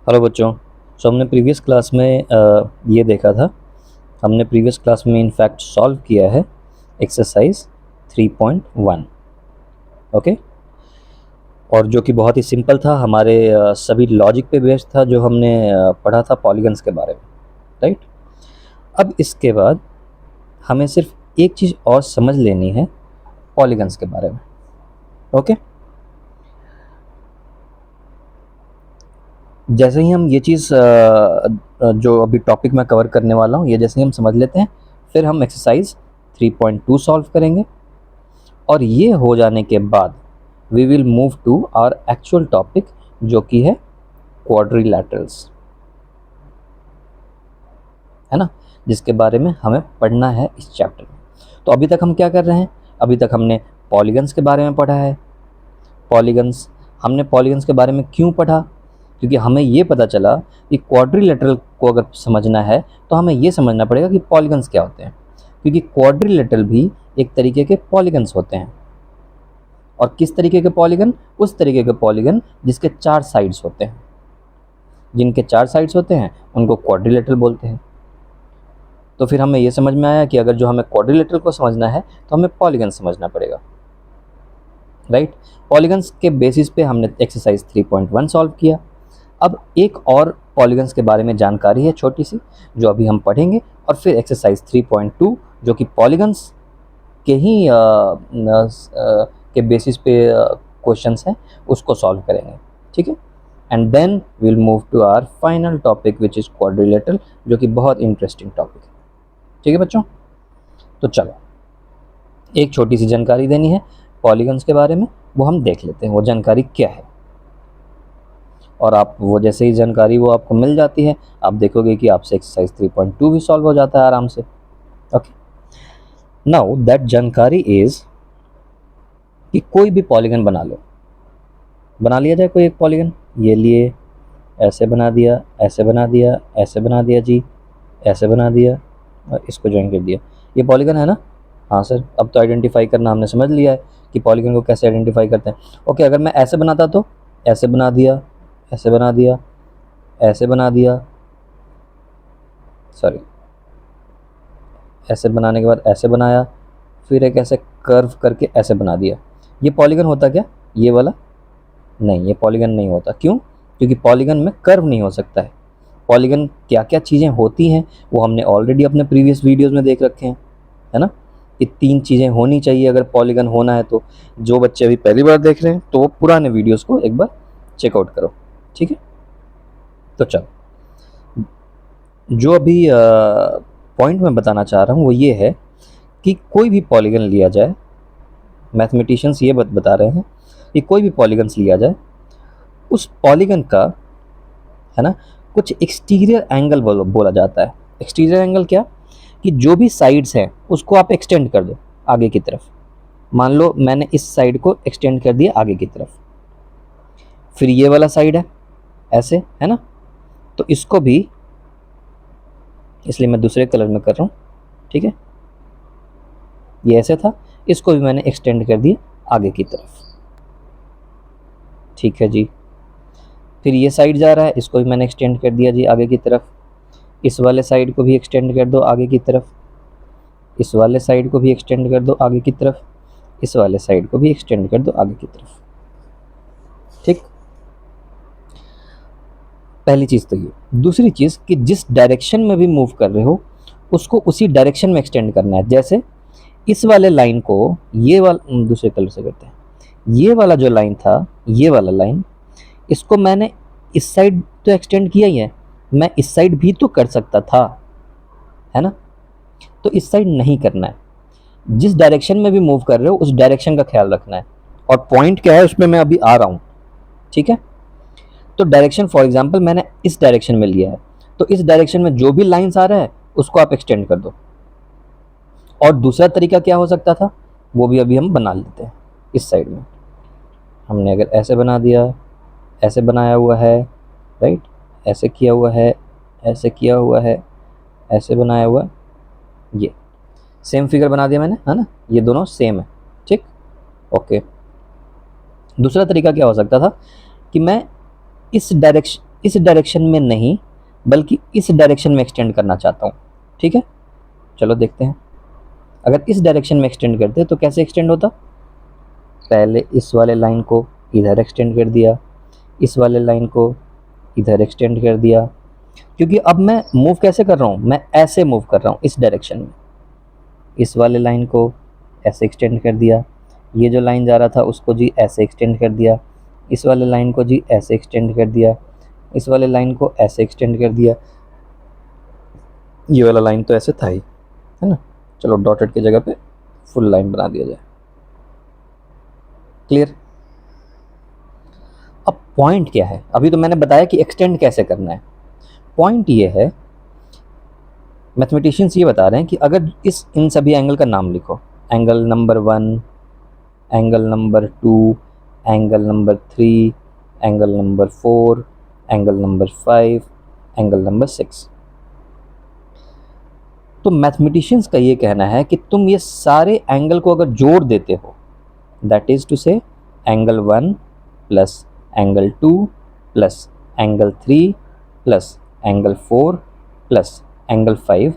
Hello बच्चों। हमने previous class में ये देखा था। हमने प्रीवियस क्लास में इनफैक्ट सॉल्व किया है एक्सरसाइज 3.1। ओके, और जो कि बहुत ही सिंपल था, हमारे सभी लॉजिक पे बेस्ड था, जो हमने पढ़ा था पॉलीगन्स के बारे में, राइट। अब इसके बाद हमें सिर्फ एक चीज़ और समझ लेनी है पॉलीगन्स के बारे में। ओके, जैसे ही हम ये चीज़ जो अभी टॉपिक मैं कवर करने वाला हूँ, ये जैसे ही हम समझ लेते हैं, फिर हम एक्सरसाइज 3.2 सॉल्व करेंगे। और ये हो जाने के बाद we will move to our actual topic, जो कि है क्वाड्रिलैटरल्स, है ना, जिसके बारे में हमें पढ़ना है इस चैप्टर में। तो अभी तक हम क्या कर रहे हैं? अभी तक हमने पॉलीगन्स के बारे में पढ़ा है। हमने पॉलीगन्स के बारे में क्यों पढ़ा? क्योंकि हमें ये पता चला कि क्वाड्रिलेटरल को अगर समझना है तो हमें ये समझना पड़ेगा कि पॉलीगन्स क्या होते हैं, क्योंकि क्वाड्रिलेटरल भी एक तरीके के पॉलीगन्स होते हैं। और किस तरीके के पॉलीगन? उस तरीके के पॉलीगन जिसके 4 साइड्स होते हैं। जिनके 4 साइड्स होते हैं उनको क्वाड्रिलेटरल बोलते हैं। तो फिर हमें ये समझ में आया कि अगर जो हमें क्वाड्रिलेटरल को समझना है तो हमें पॉलीगन समझना पड़ेगा, राइट। पॉलीगन्स के बेसिस पे हमने एक्सरसाइज 3.1 सॉल्व किया। अब एक और पॉलीगन्स के बारे में जानकारी है छोटी सी, जो अभी हम पढ़ेंगे, और फिर एक्सरसाइज 3.2 जो कि पॉलीगन्स के ही के बेसिस पे क्वेश्चंस हैं, उसको सॉल्व करेंगे, ठीक है। And then will move to our final topic which is quadrilateral, जो कि बहुत इंटरेस्टिंग टॉपिक है, ठीक है बच्चों। तो चलो, एक छोटी सी जानकारी देनी है पॉलीगन्स के बारे में, वो हम देख लेते हैं वो जानकारी क्या है। और आप वो जैसे ही जानकारी वो आपको मिल जाती है, आप देखोगे कि आपसे एक्सरसाइज 3.2 भी सॉल्व हो जाता है आराम से। ओके, नाउ दैट जानकारी इज कि कोई भी पॉलीगन बना लो, बना लिया जाए कोई एक पॉलीगन। ये लिए, ऐसे बना दिया, ऐसे बना दिया, ऐसे बना दिया जी, ऐसे बना दिया, और इसको ज्वाइन कर दिया। ये पॉलीगन है ना? हाँ सर, अब तो आइडेंटिफाई करना हमने समझ लिया है कि पॉलीगन को कैसे आइडेंटिफाई करते हैं। ओके, अगर मैं ऐसे बनाता तो ऐसे बना दिया, ऐसे बना दिया, ऐसे बना दिया, सॉरी, ऐसे बनाने के बाद ऐसे बनाया, फिर एक ऐसे कर्व करके ऐसे बना दिया। ये पॉलीगन होता क्या? ये वाला? नहीं, ये पॉलीगन नहीं होता। क्यों? क्योंकि पॉलीगन में कर्व नहीं हो सकता है। पॉलीगन क्या क्या चीज़ें होती हैं वो हमने ऑलरेडी अपने प्रीवियस वीडियोस में देख रखे हैं, है ना। ये 3 चीज़ें होनी चाहिए अगर पॉलीगन होना है तो। जो बच्चे अभी पहली बार देख रहे हैं तो वो पुराने वीडियोस को एक बार चेकआउट करो, ठीक है। तो चलो, जो अभी पॉइंट मैं बताना चाह रहा हूँ वो ये है कि कोई भी पॉलीगन लिया जाए, मैथमेटिशियंस ये बता रहे हैं कि कोई भी पॉलीगन्स लिया जाए, उस पॉलीगन का, है ना, कुछ एक्सटीरियर एंगल बोला जाता है। एक्सटीरियर एंगल क्या? कि जो भी साइड्स हैं उसको आप एक्सटेंड कर दो आगे की तरफ। मान लो मैंने इस साइड को एक्सटेंड कर दिया आगे की तरफ, फिर ये वाला साइड है ऐसे, है ना, तो इसको भी, इसलिए मैं दूसरे कलर में कर रहा हूँ, ठीक है। ये ऐसे था, इसको भी मैंने एक्सटेंड कर दिया आगे की तरफ, ठीक है जी। फिर ये साइड जा रहा है, इसको भी मैंने एक्सटेंड कर दिया जी आगे की तरफ। इस वाले साइड को भी एक्सटेंड कर दो आगे की तरफ, इस वाले साइड को भी एक्सटेंड कर दो आगे की तरफ, इस वाले साइड को भी एक्सटेंड कर दो आगे की तरफ, ठीक। पहली चीज़ तो ये। दूसरी चीज़ कि जिस डायरेक्शन में भी मूव कर रहे हो उसको उसी डायरेक्शन में एक्सटेंड करना है। जैसे इस वाले लाइन को, ये वाला दूसरे कलर से करते हैं, ये वाला जो लाइन था, ये वाला लाइन, इसको मैंने इस साइड तो एक्सटेंड किया ही है, मैं इस साइड भी तो कर सकता था, है ना। तो इस साइड नहीं करना है। जिस डायरेक्शन में भी मूव कर रहे हो उस डायरेक्शन का ख्याल रखना है। और पॉइंट क्या है उसमें मैं अभी आ रहा हूँ, ठीक है। तो डायरेक्शन, फॉर एग्जांपल मैंने इस डायरेक्शन में लिया है, तो इस डायरेक्शन में जो भी लाइंस आ रहा है उसको आप एक्सटेंड कर दो। और दूसरा तरीका क्या हो सकता था वो भी अभी हम बना लेते हैं। इस साइड में हमने अगर ऐसे बना दिया, ऐसे बनाया हुआ है, राइट, ऐसे किया हुआ है, ऐसे किया हुआ है, ऐसे बनाया हुआ है, ये सेम फिगर बना दिया मैंने, है ना, ये दोनों सेम है, ठीक। ओके, दूसरा तरीका क्या हो सकता था कि मैं इस डायरेक्शन, इस डायरेक्शन में नहीं बल्कि इस डायरेक्शन में एक्सटेंड करना चाहता हूँ, ठीक है। चलो देखते हैं, अगर इस डायरेक्शन में एक्सटेंड करते तो कैसे एक्सटेंड होता। पहले इस वाले लाइन को इधर एक्सटेंड कर दिया, इस वाले लाइन को इधर एक्सटेंड कर दिया, क्योंकि अब मैं मूव कैसे कर रहा हूँ, मैं ऐसे मूव कर रहा हूँ इस डायरेक्शन में। इस वाले लाइन को ऐसे एक्सटेंड कर दिया, ये जो लाइन जा रहा था उसको जी ऐसे एक्सटेंड कर दिया, इस वाले लाइन को जी ऐसे एक्सटेंड कर दिया, इस वाले लाइन को ऐसे एक्सटेंड कर दिया, ये वाला लाइन तो ऐसे था ही, है ना। चलो डॉटेड की जगह पे फुल लाइन बना दिया जाए। क्लियर। अब पॉइंट क्या है, अभी तो मैंने बताया कि एक्सटेंड कैसे करना है। पॉइंट ये है, मैथमेटिशियंस ये बता रहे हैं कि अगर इन सभी एंगल का नाम लिखो, angle number 1, angle number 2, angle number 3, angle number 4, angle number 5, angle number 6, तो मैथमेटिशियंस का ये कहना है कि तुम ये सारे एंगल को अगर जोड़ देते हो, दैट इज टू से angle 1 plus angle 2 plus angle 3 plus angle 4 plus angle 5,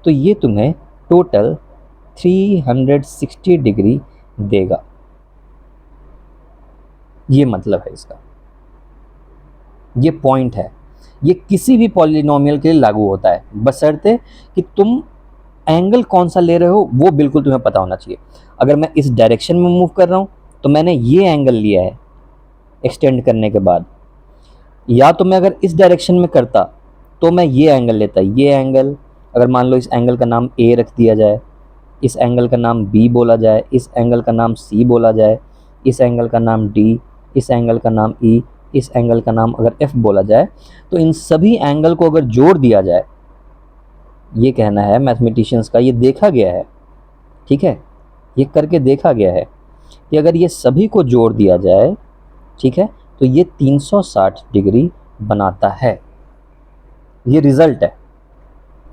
तो ये तुम्हें टोटल 360 डिग्री देगा। ये मतलब है इसका, ये पॉइंट है। ये किसी भी पॉलिनोमियल के लिए लागू होता है, बशर्ते कि तुम एंगल कौन सा ले रहे हो वो बिल्कुल तुम्हें पता होना चाहिए। अगर मैं इस डायरेक्शन में मूव कर रहा हूँ तो मैंने ये एंगल लिया है एक्सटेंड करने के बाद, या तो मैं अगर इस डायरेक्शन में करता तो मैं ये एंगल लेता। ये एंगल, अगर मान लो इस एंगल का नाम ए रख दिया जाए, इस एंगल का नाम बी बोला जाए, इस एंगल का नाम सी बोला जाए, इस एंगल का नाम डी, इस एंगल का नाम ई, इस एंगल का नाम अगर एफ बोला जाए, तो इन सभी एंगल को अगर जोड़ दिया जाए, ये कहना है मैथमेटिशियंस का, ये देखा गया है, ठीक है, ये करके देखा गया है कि अगर ये सभी को जोड़ दिया जाए, ठीक है, तो ये 360 डिग्री बनाता है। ये रिजल्ट है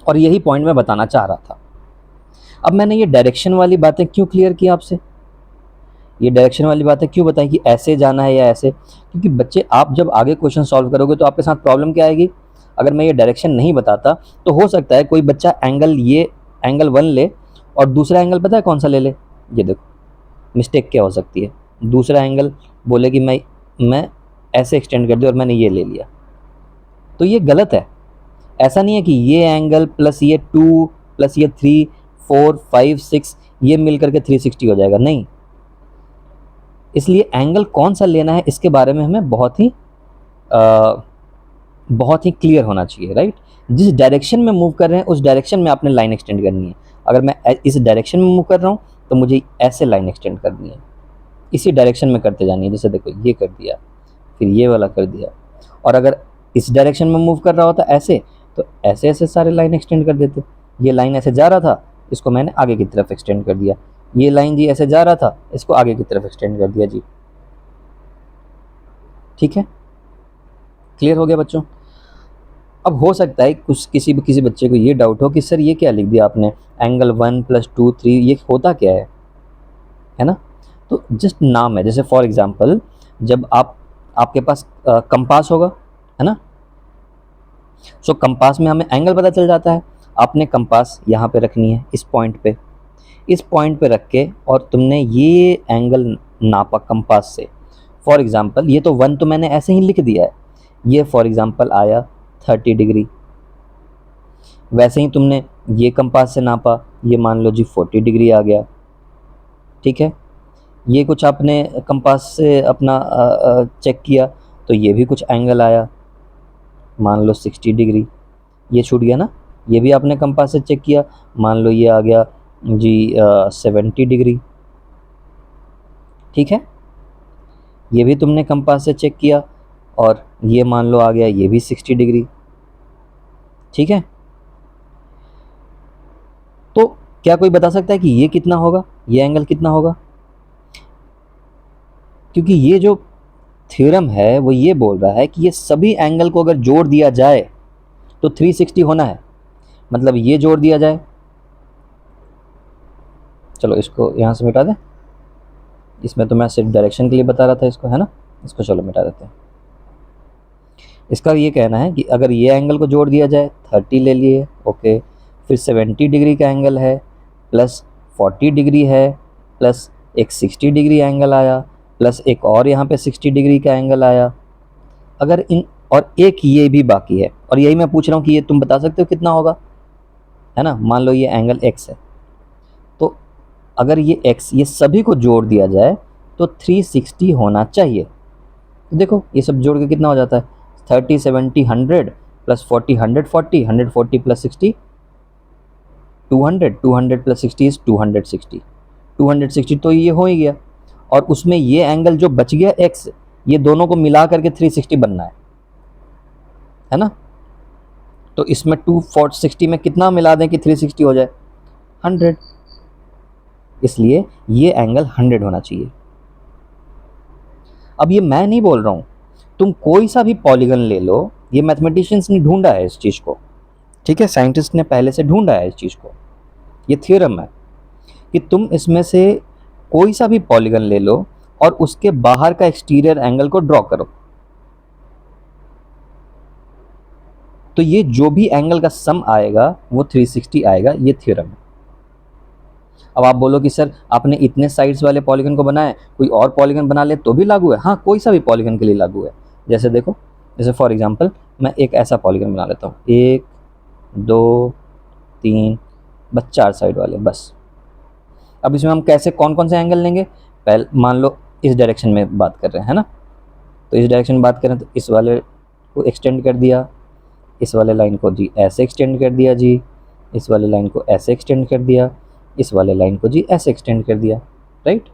और यही पॉइंट मैं बताना चाह रहा था। अब मैंने ये डायरेक्शन वाली बातें क्यों क्लियर की आपसे, ये डायरेक्शन वाली बातें क्यों बताई कि ऐसे जाना है या ऐसे, क्योंकि बच्चे आप जब आगे क्वेश्चन सॉल्व करोगे तो आपके साथ प्रॉब्लम क्या आएगी। अगर मैं ये डायरेक्शन नहीं बताता तो हो सकता है कोई बच्चा एंगल 1 ले और दूसरा एंगल पता है कौन सा ले ले, ये देखो मिस्टेक क्या हो सकती है। दूसरा एंगल बोले कि मैं ऐसे एक्सटेंड कर दिया और मैंने ये ले लिया, तो ये गलत है। ऐसा नहीं है कि ये एंगल प्लस ये 2 प्लस ये 3 4 5 6 ये मिल करके 360 हो जाएगा, नहीं। इसलिए एंगल कौन सा लेना है इसके बारे में हमें बहुत ही क्लियर होना चाहिए, राइट। जिस डायरेक्शन में मूव कर रहे हैं उस डायरेक्शन में आपने लाइन एक्सटेंड करनी है। अगर मैं इस डायरेक्शन में मूव कर रहा हूँ तो मुझे ऐसे लाइन एक्सटेंड करनी है, इसी डायरेक्शन में करते जानी है। जैसे देखो ये कर दिया, फिर ये वाला कर दिया, और अगर इस डायरेक्शन में मूव कर रहा होता ऐसे, तो ऐसे ऐसे सारे लाइन एक्सटेंड कर देते। ये लाइन ऐसे जा रहा था, इसको मैंने आगे की तरफ एक्सटेंड कर दिया। ये लाइन जी ऐसे जा रहा था, इसको आगे की तरफ एक्सटेंड कर दिया जी। ठीक है, क्लियर हो गया बच्चों। अब हो सकता है किसी बच्चे को ये डाउट हो कि सर ये क्या लिख दिया आपने, एंगल 1 + 2 3, ये होता क्या है ना। तो जस्ट नाम है। जैसे फॉर एग्जांपल जब आपके पास कंपास होगा, है ना, सो कंपास में हमें एंगल पता चल जाता है। आपने कंपास यहाँ पे रखनी है, इस पॉइंट पे रख के, और तुमने ये एंगल नापा कंपास से। फॉर एग्जांपल ये तो 1 तो मैंने ऐसे ही लिख दिया है, ये फॉर एग्जांपल आया 30 डिग्री। वैसे ही तुमने ये कंपास से नापा, ये मान लो जी 40 डिग्री आ गया। ठीक है, ये कुछ आपने कंपास से अपना चेक किया तो ये भी कुछ एंगल आया, मान लो 60 डिग्री। ये छूट गया ना, ये भी आपने कंपास से चेक किया, मान लो ये आ गया जी 70 डिग्री। ठीक है, ये भी तुमने कंपास से चेक किया और ये मान लो आ गया ये भी 60 डिग्री। ठीक है, तो क्या कोई बता सकता है कि ये कितना होगा, ये एंगल कितना होगा? क्योंकि ये जो थ्योरम है वो ये बोल रहा है कि ये सभी एंगल को अगर जोड़ दिया जाए तो 360 होना है। मतलब ये जोड़ दिया जाए, चलो इसको यहाँ से मिटा दें, इसमें तो मैं सिर्फ डायरेक्शन के लिए बता रहा था इसको, है ना, इसको चलो मिटा देते हैं। इसका ये कहना है कि अगर ये एंगल को जोड़ दिया जाए, 30 ले लिए, ओके, फिर 70 डिग्री का एंगल है, प्लस 40 डिग्री है, प्लस एक 60 डिग्री एंगल आया, प्लस एक और यहाँ पे 60 डिग्री का एंगल आया, अगर इन, और एक ये भी बाकी है, और यही मैं पूछ रहा हूँ कि ये तुम बता सकते हो कितना होगा, है ना। मान लो ये एंगल x है, तो अगर ये x, ये सभी को जोड़ दिया जाए तो 360 होना चाहिए। तो देखो ये सब जोड़ के कितना हो जाता है, 30 70 100 प्लस 40 140, 140 प्लस 60 200, 200 प्लस 60 इज 260, 260 तो ये हो ही गया। और उसमें ये एंगल जो बच गया x, ये दोनों को मिला करके 360 बनना है ना। तो इसमें 260 में कितना मिला दें कि 360 हो जाए, 100, इसलिए ये एंगल 100 होना चाहिए। अब ये मैं नहीं बोल रहा हूं, तुम कोई सा भी पॉलीगन ले लो, ये मैथमेटिशियंस ने ढूंढा है इस चीज को, ठीक है, साइंटिस्ट ने पहले से ढूंढा है इस चीज को। ये थ्योरम है कि तुम इसमें से कोई सा भी पॉलीगन ले लो और उसके बाहर का एक्सटीरियर एंगल को ड्रॉ करो, तो ये जो भी एंगल का सम आएगा वो 360 आएगा। ये थ्योरम है। अब आप बोलो कि सर आपने इतने साइड्स वाले पॉलीगन को बनाया, कोई और पॉलीगन बना ले तो भी लागू है? हाँ, कोई सा भी पॉलीगन के लिए लागू है। जैसे देखो, जैसे फॉर एग्जांपल मैं एक ऐसा पॉलीगन बना लेता हूँ, 1 2 3, बस 4 साइड वाले बस। अब इसमें हम कैसे, कौन कौन से एंगल लेंगे? पहले मान लो इस डायरेक्शन में बात कर रहे हैं, है ना, तो इस डायरेक्शन में बात करें तो इस वाले को एक्सटेंड कर दिया, इस वाले लाइन को जी ऐसे एक्सटेंड कर दिया जी, इस वाले लाइन को ऐसे एक्सटेंड कर दिया, इस वाले लाइन को जी ऐसे एक्सटेंड कर दिया, राइट।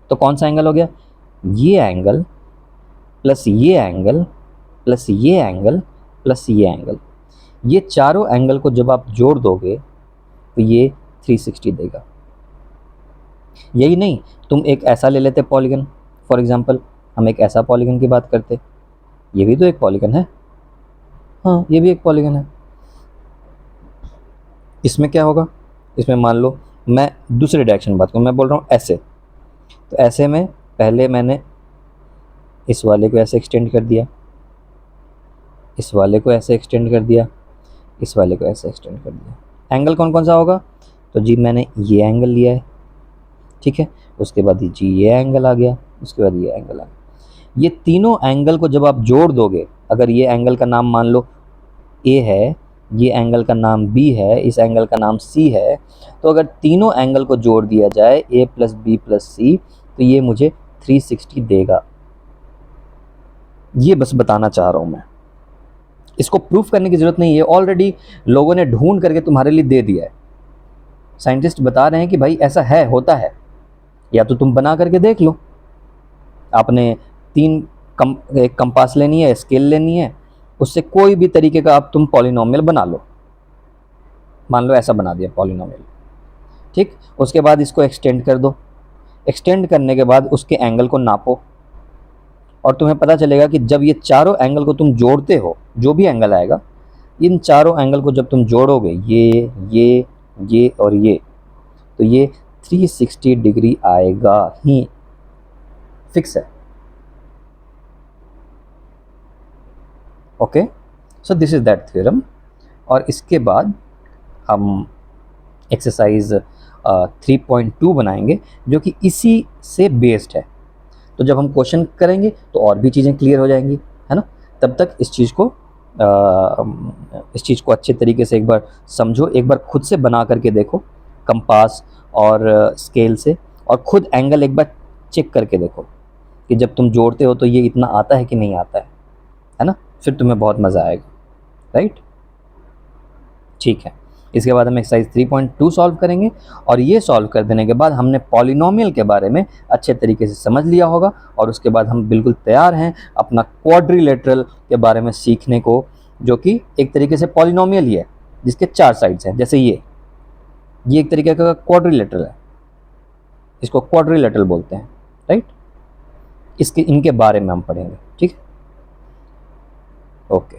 तो कौन सा एंगल हो गया? ये एंगल प्लस ये एंगल प्लस ये एंगल प्लस ये एंगल, ये चारों एंगल को जब आप जोड़ दोगे तो ये 360 देगा। यही नहीं, तुम एक ऐसा ले लेते पॉलीगन, फॉर एग्जांपल हम एक ऐसा पॉलीगन की बात करते, ये भी तो एक पॉलीगन है, हाँ ये भी एक पॉलीगन है। इसमें क्या होगा, इसमें मान लो मैं दूसरे डायरेक्शन में बात करूँ, मैं बोल रहा हूँ ऐसे, तो ऐसे में पहले मैंने इस वाले को ऐसे एक्सटेंड कर दिया, इस वाले को ऐसे एक्सटेंड कर दिया, इस वाले को ऐसे एक्सटेंड कर दिया। एंगल कौन कौन सा होगा? तो जी मैंने ये एंगल लिया है, ठीक है, उसके बाद जी ये एंगल आ गया, उसके बाद ये एंगल आ गया। ये तीनों एंगल को जब आप जोड़ दोगे, अगर ये एंगल का नाम मान लो ए है, ये एंगल का नाम बी है, इस एंगल का नाम सी है, तो अगर तीनों एंगल को जोड़ दिया जाए ए प्लस बी प्लस सी, तो ये मुझे 360 देगा। ये बस बताना चाह रहा हूं मैं, इसको प्रूफ करने की जरूरत नहीं है, ऑलरेडी लोगों ने ढूंढ करके तुम्हारे लिए दे दिया है। साइंटिस्ट बता रहे हैं कि भाई ऐसा है, होता है, या तो तुम बना करके देख लो। आपने एक कंपास लेनी है, स्केल लेनी है, उससे कोई भी तरीके का आप तुम पॉलिनोमियल बना लो, मान लो ऐसा बना दिया पॉलिनोमियल, ठीक। उसके बाद इसको एक्सटेंड कर दो, एक्सटेंड करने के बाद उसके एंगल को नापो, और तुम्हें पता चलेगा कि जब ये चारों एंगल को तुम जोड़ते हो, जो भी एंगल आएगा, इन चारों एंगल को जब तुम जोड़ोगे, ये और ये, तो ये 360 डिग्री आएगा ही, फिक्स है। Okay, so this is that theorem. और इसके बाद हम एक्सरसाइज 3.2 बनाएंगे जो कि इसी से बेस्ड है। तो जब हम क्वेश्चन करेंगे तो और भी चीज़ें क्लियर हो जाएंगी, है ना। तब तक इस चीज़ को अच्छे तरीके से एक बार समझो, एक बार खुद से बना करके देखो कंपास और स्केल से, और खुद एंगल एक बार चेक करके देखो कि जब तुम जोड़ते हो तो ये इतना आता है कि नहीं आता है ना। फिर तुम्हें बहुत मज़ा आएगा, राइट। ठीक है, इसके बाद हम एक्सरसाइज 3.2 सॉल्व करेंगे, और ये सॉल्व कर देने के बाद हमने पॉलिनोमियल के बारे में अच्छे तरीके से समझ लिया होगा, और उसके बाद हम बिल्कुल तैयार हैं अपना क्वाड्रिलेटरल के बारे में सीखने को, जो कि एक तरीके से पॉलिनोमियल ही है जिसके 4 साइड्स हैं। जैसे ये एक तरीके का क्वाड्रिलेटरल है, इसको क्वाड्रिलेटरल बोलते हैं, राइट। इनके बारे में हम पढ़ेंगे, ठीक है, ओके।